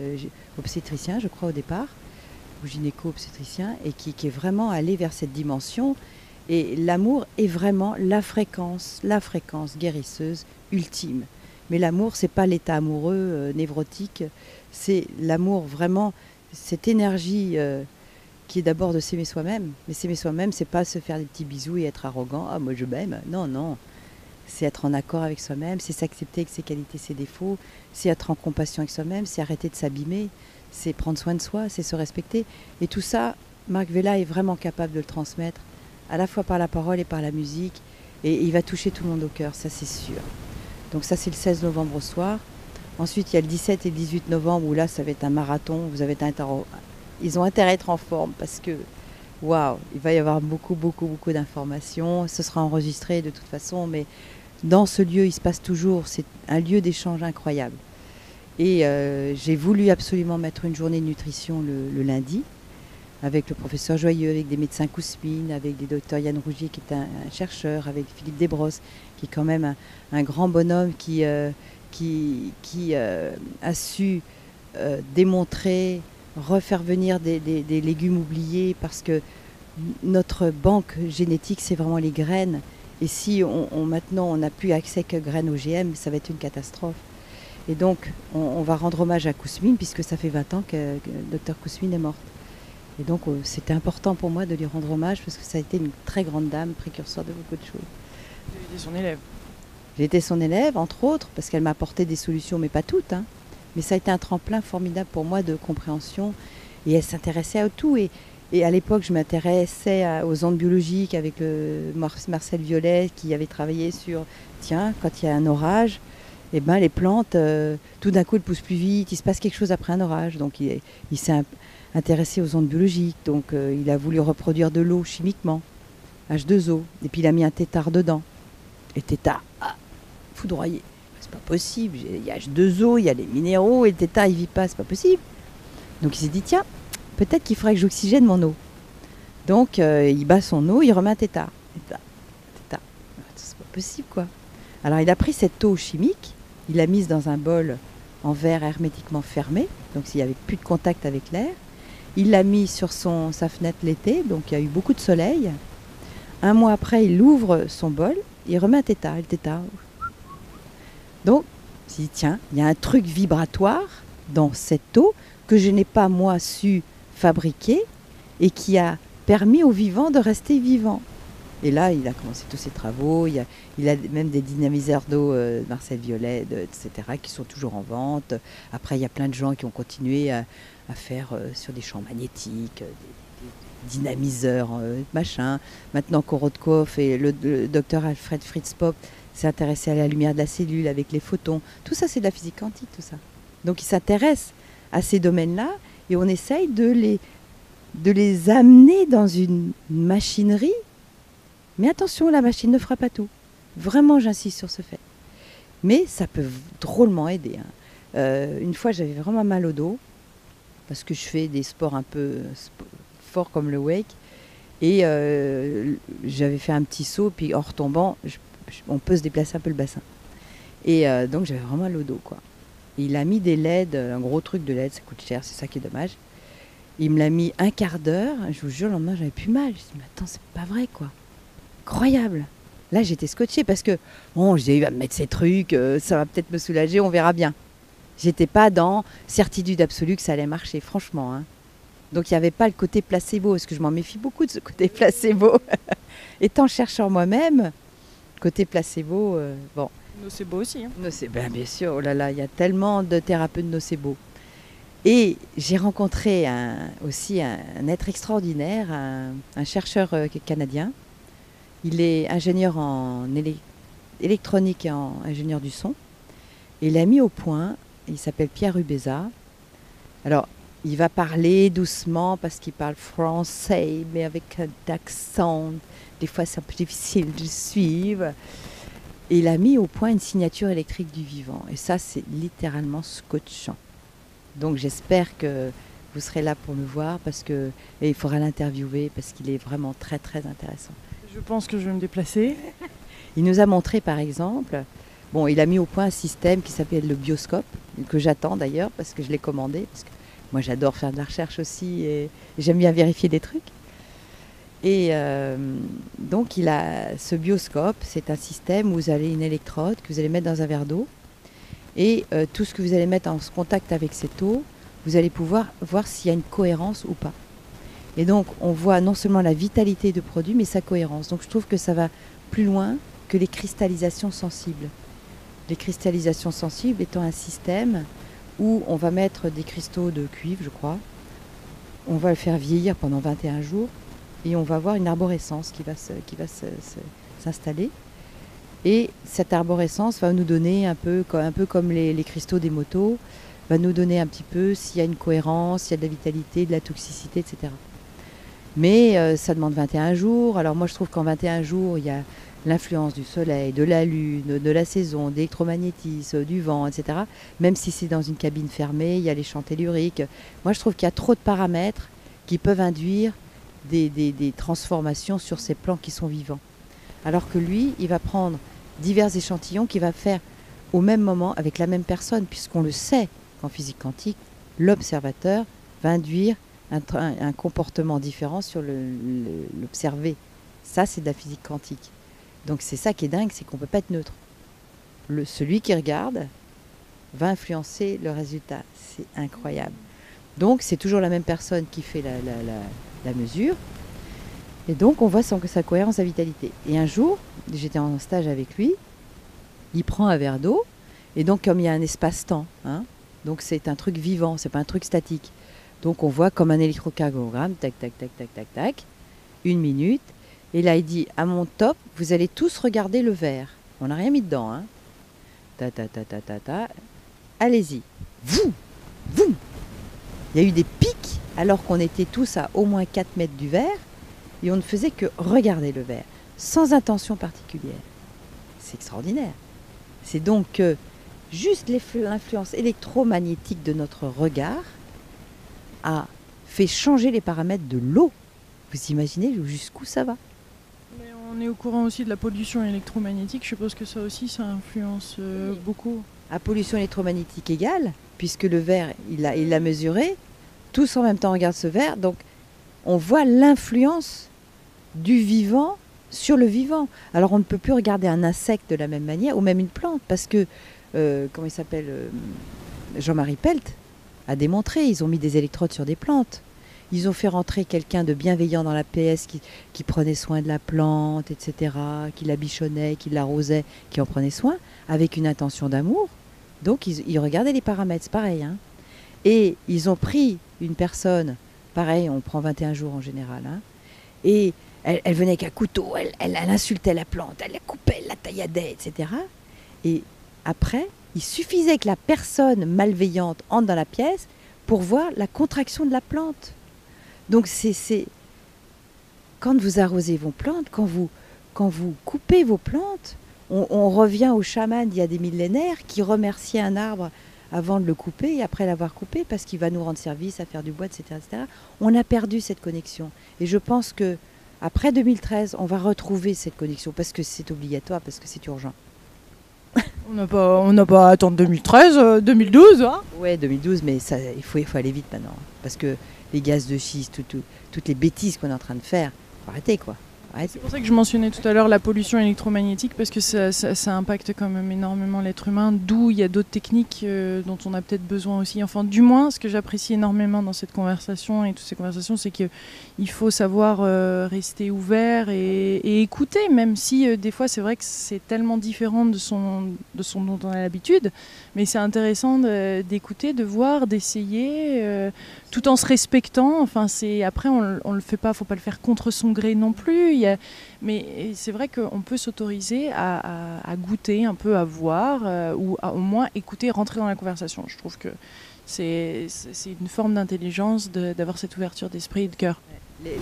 obstétricien, je crois, au départ, ou gynéco-obstétricien, et qui est vraiment allé vers cette dimension. Et l'amour est vraiment la fréquence guérisseuse ultime. Mais l'amour, c'est pas l'état amoureux névrotique, c'est l'amour vraiment, cette énergie qui est d'abord de s'aimer soi-même. Mais s'aimer soi-même, c'est pas se faire des petits bisous et être arrogant. Ah, moi je m'aime. Non, non. C'est être en accord avec soi-même, c'est s'accepter avec ses qualités, ses défauts, c'est être en compassion avec soi-même, c'est arrêter de s'abîmer, c'est prendre soin de soi, c'est se respecter. Et tout ça, Marc Vella est vraiment capable de le transmettre, à la fois par la parole et par la musique. Et il va toucher tout le monde au cœur, ça c'est sûr. Donc ça c'est le 16 novembre au soir. Ensuite il y a le 17 et le 18 novembre où là ça va être un marathon. Ils ont intérêt à être en forme parce que waouh, il va y avoir beaucoup d'informations. Ce sera enregistré de toute façon, mais dans ce lieu, il se passe toujours. C'est un lieu d'échange incroyable. Et j'ai voulu absolument mettre une journée de nutrition le lundi, avec le professeur Joyeux, avec des médecins Kousmine, avec des docteurs Yann Rougier, qui est un chercheur, avec Philippe Desbrosses, qui est quand même un grand bonhomme qui a su démontrer, refaire venir des légumes oubliés, parce que notre banque génétique, c'est vraiment les graines. Et si maintenant on n'a plus accès que graines OGM, ça va être une catastrophe. Et donc on va rendre hommage à Kousmine, puisque ça fait 20 ans que Dr Kousmine est morte. Et donc c'était important pour moi de lui rendre hommage, parce que ça a été une très grande dame, précurseur de beaucoup de choses. Vous avez été son élève? J'ai été son élève, entre autres, parce qu'elle m'a apporté des solutions, mais pas toutes. Hein. Mais ça a été un tremplin formidable pour moi de compréhension. Et elle s'intéressait à tout. Et Et à l'époque, je m'intéressais aux ondes biologiques avec Marcel Violet qui avait travaillé sur, tiens, quand il y a un orage, eh ben, les plantes, tout d'un coup, elles poussent plus vite, il se passe quelque chose après un orage. Donc il s'est intéressé aux ondes biologiques, donc il a voulu reproduire de l'eau chimiquement, H2O, et puis il a mis un tétard dedans. Et tétard, foudroyé, c'est pas possible, il y a H2O, il y a les minéraux, et le tétard il vit pas, c'est pas possible. Donc il s'est dit, tiens, peut-être qu'il faudrait que j'oxygène mon eau. Donc il bat son eau, il remet un tétard. Tétard. C'est pas possible quoi. Alors il a pris cette eau chimique, il l'a mise dans un bol en verre hermétiquement fermé, donc s'il n'y avait plus de contact avec l'air. Il l'a mis sur sa fenêtre l'été, donc il y a eu beaucoup de soleil. Un mois après, il ouvre son bol, il remet un tétard. Et le tétard. Donc il s'est dit, tiens, il y a un truc vibratoire dans cette eau que je n'ai pas moi su fabriquer et qui a permis aux vivants de rester vivants. Et là, il a commencé tous ses travaux, il a même des dynamiseurs d'eau, Marcel Violet, etc., qui sont toujours en vente. Après, il y a plein de gens qui ont continué à faire sur des champs magnétiques, des dynamiseurs, machin. Maintenant, Korotkov et le docteur Alfred Fritz Popp s'est intéressé à la lumière de la cellule avec les photons. Tout ça, c'est de la physique quantique, tout ça. Donc, il s'intéresse à ces domaines-là et on essaye de les amener dans une machinerie. Mais attention, la machine ne fera pas tout. Vraiment, j'insiste sur ce fait. Mais ça peut drôlement aider. Une fois, j'avais vraiment mal au dos parce que je fais des sports un peu forts comme le wake. Et j'avais fait un petit saut, puis en retombant, on peut se déplacer un peu le bassin. Et donc, j'avais vraiment mal au dos, quoi. Il a mis des LED, un gros truc de LED, ça coûte cher, c'est ça qui est dommage. Il me l'a mis un quart d'heure, je vous jure, le lendemain, j'avais plus mal. Je me suis dit, mais attends, c'est pas vrai, quoi. Incroyable. Là, j'étais scotchée parce que, bon, j'ai dit, il va me mettre ces trucs, ça va peut-être me soulager, on verra bien. J'étais pas dans certitude absolue que ça allait marcher, franchement. Hein. Donc, il n'y avait pas le côté placebo, parce que je m'en méfie beaucoup de ce côté placebo. Étant chercheur moi-même, côté placebo, bon. Nocebo aussi. Hein. Ben, bien sûr, oh là là, il y a tellement de thérapeutes nocebo. Et j'ai rencontré aussi un être extraordinaire, un chercheur canadien. Il est ingénieur en électronique et en ingénieur du son. Et il a mis au point, il s'appelle Pierre Rubeza. Alors, il va parler doucement parce qu'il parle français, mais avec un accent. Des fois, c'est un peu difficile de suivre. Et il a mis au point une signature électrique du vivant. Et ça, c'est littéralement scotchant. Donc j'espère que vous serez là pour me voir et il faudra l'interviewer parce qu'il est vraiment très très intéressant. Je pense que je vais me déplacer. Il nous a montré par exemple, bon, il a mis au point un système qui s'appelle le bioscope, que j'attends d'ailleurs parce que je l'ai commandé. Parce que moi j'adore faire de la recherche aussi et j'aime bien vérifier des trucs. Et donc ce bioscope, c'est un système où vous avez une électrode que vous allez mettre dans un verre d'eau. Et tout ce que vous allez mettre en contact avec cette eau, vous allez pouvoir voir s'il y a une cohérence ou pas. Et donc, on voit non seulement la vitalité du produit, mais sa cohérence. Donc, je trouve que ça va plus loin que les cristallisations sensibles. Les cristallisations sensibles étant un système où on va mettre des cristaux de cuivre, je crois. On va le faire vieillir pendant 21 jours et on va avoir une arborescence qui va s'installer. Et cette arborescence va nous donner un peu comme les cristaux des motos, va nous donner un petit peu s'il y a une cohérence, s'il y a de la vitalité, de la toxicité, etc. Mais ça demande 21 jours. Alors moi je trouve qu'en 21 jours, il y a l'influence du soleil, de la lune, de la saison, de l'électromagnétisme, du vent, etc. Même si c'est dans une cabine fermée, il y a les champs telluriques. Moi je trouve qu'il y a trop de paramètres qui peuvent induire des transformations sur ces plans qui sont vivants. Alors que lui, il va prendre divers échantillons qu'il va faire au même moment avec la même personne, puisqu'on le sait qu'en physique quantique, l'observateur va induire un comportement différent sur l'observé. Ça, c'est de la physique quantique. Donc c'est ça qui est dingue, c'est qu'on ne peut pas être neutre. Celui qui regarde va influencer le résultat. C'est incroyable. Donc c'est toujours la même personne qui fait la mesure. Et donc, on voit sa cohérence, sa vitalité. Et un jour, j'étais en stage avec lui, il prend un verre d'eau, et donc comme il y a un espace-temps, hein, donc c'est un truc vivant, c'est pas un truc statique. Donc on voit comme un électrocardiogramme, tac, tac, tac, tac, tac, tac, 1 minute. Et là, il dit, à mon top, vous allez tous regarder le verre. On n'a rien mis dedans, hein. Ta, ta, ta, ta, ta, ta. Allez-y. Vous, vous. Il y a eu des pics alors qu'on était tous à au moins 4 mètres du verre et on ne faisait que regarder le verre, sans intention particulière. C'est extraordinaire. C'est donc juste l'influence électromagnétique de notre regard a fait changer les paramètres de l'eau. Vous imaginez jusqu'où ça va? Mais on est au courant aussi de la pollution électromagnétique. Je suppose que ça aussi, ça influence beaucoup. À pollution électromagnétique égale, puisque le verre, il l'a mesuré, tous en même temps regardent ce verre, donc on voit l'influence du vivant sur le vivant. Alors on ne peut plus regarder un insecte de la même manière, ou même une plante, parce que, comment il s'appelle, Jean-Marie Pelt a démontré, ils ont mis des électrodes sur des plantes. Ils ont fait rentrer quelqu'un de bienveillant dans la PS qui prenait soin de la plante, etc., qui la bichonnait, qui l'arrosait, qui en prenait soin, avec une intention d'amour. Donc ils regardaient les paramètres, c'est pareil. Hein. Et ils ont pris une personne, pareil, on prend 21 jours en général, hein, et elle venait avec un couteau, elle insultait la plante, elle la coupait, elle la tailladait, etc. Et après, il suffisait que la personne malveillante entre dans la pièce pour voir la contraction de la plante. Donc c'est quand vous arrosez vos plantes, quand vous coupez vos plantes, on revient au chaman d'il y a des millénaires qui remerciait un arbre avant de le couper et après l'avoir coupé parce qu'il va nous rendre service à faire du bois, etc., etc. On a perdu cette connexion. Et je pense que après 2013, on va retrouver cette connexion parce que c'est obligatoire, parce que c'est urgent. On n'a pas à attendre 2013, 2012. Hein. Ouais, 2012, mais ça, il faut aller vite maintenant. Hein, parce que les gaz de schiste, toutes les bêtises qu'on est en train de faire, il faut arrêter quoi. C'est pour ça que je mentionnais tout à l'heure la pollution électromagnétique, parce que ça impacte quand même énormément l'être humain, d'où il y a d'autres techniques dont on a peut-être besoin aussi. Enfin, du moins, ce que j'apprécie énormément dans cette conversation et toutes ces conversations, c'est qu'il faut savoir rester ouvert et écouter, même si des fois c'est vrai que c'est tellement différent de son dont on a l'habitude, mais c'est intéressant d'écouter, de voir, d'essayer, tout en se respectant. Enfin, après, on le fait pas, faut pas le faire contre son gré non plus. Mais c'est vrai qu'on peut s'autoriser à goûter un peu, à voir, ou à au moins écouter, rentrer dans la conversation. Je trouve que c'est une forme d'intelligence d'avoir cette ouverture d'esprit et de cœur.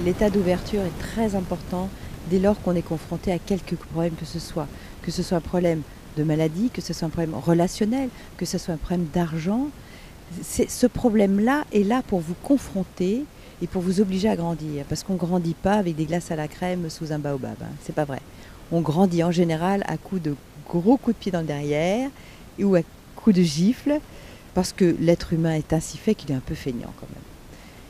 L'état d'ouverture est très important dès lors qu'on est confronté à quelque problème que ce soit un problème de maladie, que ce soit un problème relationnel, que ce soit un problème d'argent. Ce problème-là est là pour vous confronter et pour vous obliger à grandir. Parce qu'on ne grandit pas avec des glaces à la crème sous un baobab. Hein. C'est pas vrai. On grandit en général à coups de gros coups de pied dans le derrière ou à coups de gifle, parce que l'être humain est ainsi fait qu'il est un peu feignant quand même.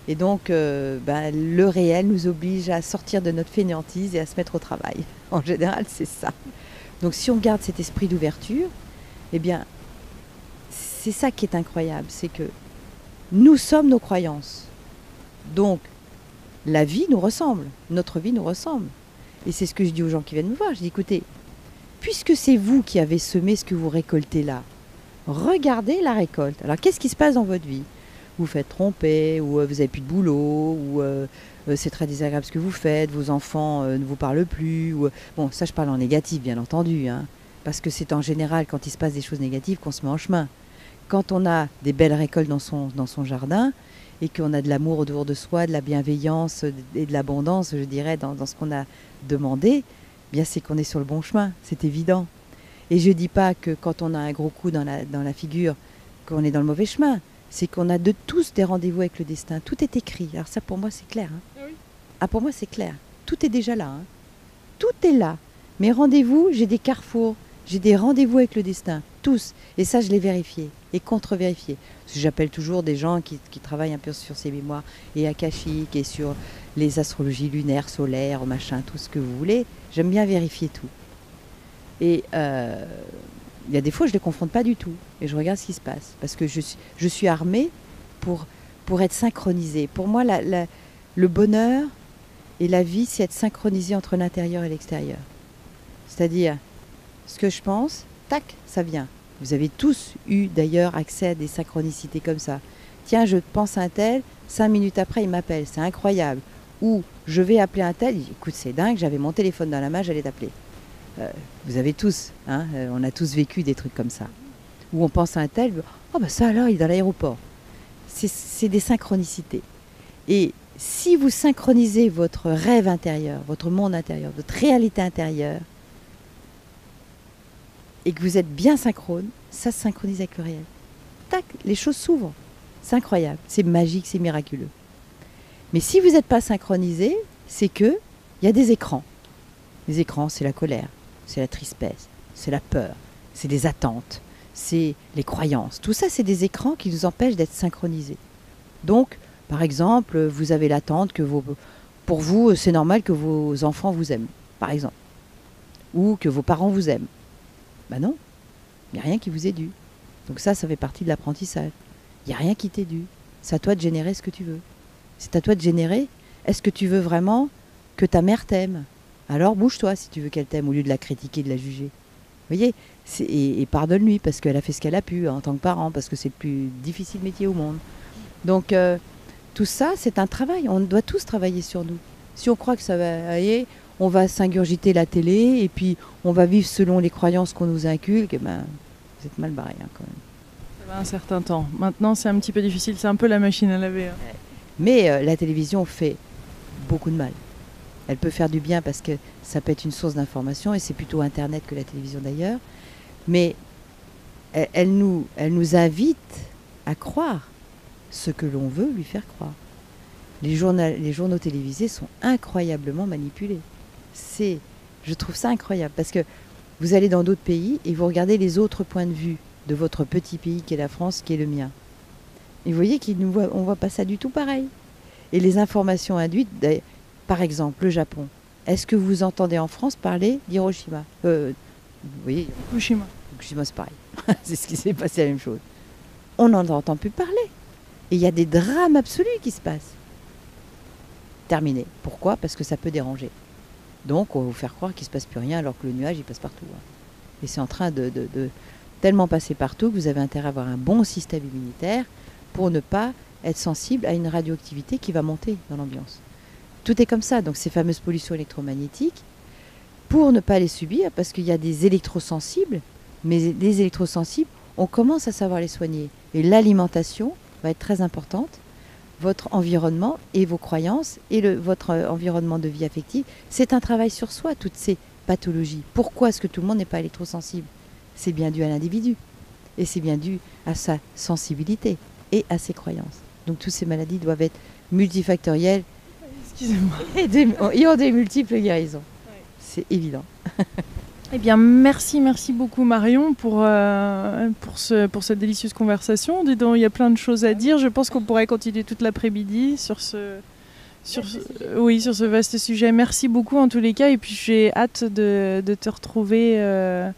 Et donc, le réel nous oblige à sortir de notre fainéantise et à se mettre au travail. En général, c'est ça. Donc si on garde cet esprit d'ouverture, eh bien, c'est ça qui est incroyable, c'est que nous sommes nos croyances. Donc, la vie nous ressemble, notre vie nous ressemble. Et c'est ce que je dis aux gens qui viennent me voir. Je dis, écoutez, puisque c'est vous qui avez semé ce que vous récoltez là, regardez la récolte. Alors, qu'est-ce qui se passe dans votre vie? Vous faites tromper, ou vous n'avez plus de boulot, ou c'est très désagréable ce que vous faites, vos enfants ne vous parlent plus. Bon, ça je parle en négatif, bien entendu, hein, parce que c'est en général quand il se passe des choses négatives qu'on se met en chemin. Quand on a des belles récoltes dans son jardin, et qu'on a de l'amour autour de soi, de la bienveillance et de l'abondance, je dirais, dans ce qu'on a demandé, bien c'est qu'on est sur le bon chemin, c'est évident. Et je ne dis pas que quand on a un gros coup dans la figure, qu'on est dans le mauvais chemin. C'est qu'on a de tous des rendez-vous avec le destin. Tout est écrit. Alors ça, pour moi, c'est clair. Hein. Oui. Ah, pour moi, c'est clair. Tout est déjà là. Hein. Tout est là. Mes rendez-vous, j'ai des carrefours. J'ai des rendez-vous avec le destin. Tous. Et ça, je l'ai vérifié et contre-vérifié. Parce que j'appelle toujours des gens qui travaillent un peu sur ces mémoires et akashiques et sur les astrologies lunaires, solaires, machin, tout ce que vous voulez. J'aime bien vérifier tout. Et il y a des fois, je ne les confronte pas du tout. Et je regarde ce qui se passe. Parce que je suis armée pour être synchronisée. Pour moi, le bonheur et la vie, c'est être synchronisé entre l'intérieur et l'extérieur. C'est-à-dire, ce que je pense, tac, ça vient. Vous avez tous eu d'ailleurs accès à des synchronicités comme ça. tiens, je pense à un tel, 5 minutes après, il m'appelle, c'est incroyable. Ou je vais appeler un tel, il dit, écoute, c'est dingue, j'avais mon téléphone dans la main, j'allais t'appeler. Vous avez tous, hein, on a tous vécu des trucs comme ça. Où on pense à un tel, oh bah ça alors, il est dans l'aéroport. C'est des synchronicités. Et si vous synchronisez votre rêve intérieur, votre monde intérieur, votre réalité intérieure, et que vous êtes bien synchrone, ça se synchronise avec le réel. Tac, les choses s'ouvrent. C'est incroyable, c'est magique, c'est miraculeux. Mais si vous n'êtes pas synchronisé, c'est que il y a des écrans. Les écrans, c'est la colère, c'est la tristesse, c'est la peur, c'est les attentes, c'est les croyances. Tout ça, c'est des écrans qui nous empêchent d'être synchronisés. Donc, par exemple, vous avez l'attente que pour vous, c'est normal que vos enfants vous aiment, par exemple. Ou que vos parents vous aiment. Ben non, il n'y a rien qui vous est dû. Donc ça fait partie de l'apprentissage. Il n'y a rien qui t'est dû. C'est à toi de générer ce que tu veux. C'est à toi de générer. Est-ce que tu veux vraiment que ta mère t'aime? Alors bouge-toi si tu veux qu'elle t'aime, au lieu de la critiquer, de la juger. Vous voyez, et pardonne-lui parce qu'elle a fait ce qu'elle a pu en tant que parent, parce que c'est le plus difficile métier au monde. Donc tout ça, c'est un travail. On doit tous travailler sur nous. Si on croit que ça va aller, on va s'ingurgiter la télé et puis on va vivre selon les croyances qu'on nous inculque, ben, vous êtes mal barré hein, quand même. Ça va un certain temps. Maintenant, c'est un petit peu difficile. C'est un peu la machine à laver. Hein. Mais la télévision fait beaucoup de mal. Elle peut faire du bien parce que ça peut être une source d'information et c'est plutôt Internet que la télévision d'ailleurs. Mais elle nous invite à croire ce que l'on veut lui faire croire. Les journaux télévisés sont incroyablement manipulés. Je trouve ça incroyable parce que vous allez dans d'autres pays et vous regardez les autres points de vue de votre petit pays qui est la France, qui est le mien. Et vous voyez qu'on ne voit pas ça du tout pareil. Et les informations induites, par exemple, le Japon. Est-ce que vous entendez en France parler d'Hiroshima? Vous voyez, Fukushima. Fukushima, c'est pareil. C'est ce qui s'est passé, la même chose. On n'en entend plus parler. Et il y a des drames absolus qui se passent. Terminé. Pourquoi? Parce que ça peut déranger. Donc, on va vous faire croire qu'il ne se passe plus rien alors que le nuage, il passe partout. Hein. Et c'est en train de tellement passer partout que vous avez intérêt à avoir un bon système immunitaire pour ne pas être sensible à une radioactivité qui va monter dans l'ambiance. Tout est comme ça. Donc, ces fameuses pollutions électromagnétiques, pour ne pas les subir, parce qu'il y a des électrosensibles, mais les électrosensibles, on commence à savoir les soigner. Et l'alimentation va être très importante. Votre environnement et vos croyances et votre environnement de vie affective, c'est un travail sur soi, toutes ces pathologies. Pourquoi est-ce que tout le monde n'est pas électrosensible? C'est bien dû à l'individu et c'est bien dû à sa sensibilité et à ses croyances. Donc toutes ces maladies doivent être multifactorielles. Excusez-moi. Et ont des multiples guérisons. Ouais. C'est évident. Eh bien, merci beaucoup Marion pour cette délicieuse conversation. Dis donc, il y a plein de choses à dire. Je pense qu'on pourrait continuer toute l'après-midi sur ce vaste sujet. Merci beaucoup en tous les cas. Et puis j'ai hâte de te retrouver à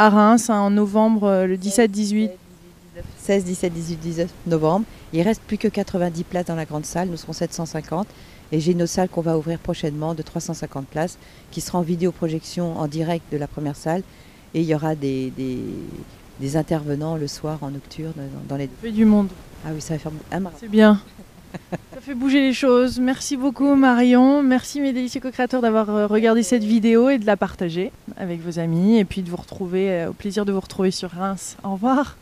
Reims en novembre, le 17-18. 16, 17, 18, 19 novembre. Il reste plus que 90 places dans la grande salle. Nous serons 750. Et j'ai une autre salle qu'on va ouvrir prochainement de 350 places qui sera en vidéoprojection en direct de la première salle. Et il y aura des intervenants le soir en nocturne dans les deux. Ça fait du monde. Ah oui, ça va faire un marathon. C'est bien. Ça fait bouger les choses. Merci beaucoup Marion. Merci mes délicieux co-créateurs d'avoir regardé cette vidéo et de la partager avec vos amis. Et puis de vous retrouver, au plaisir de vous retrouver sur Reims. Au revoir.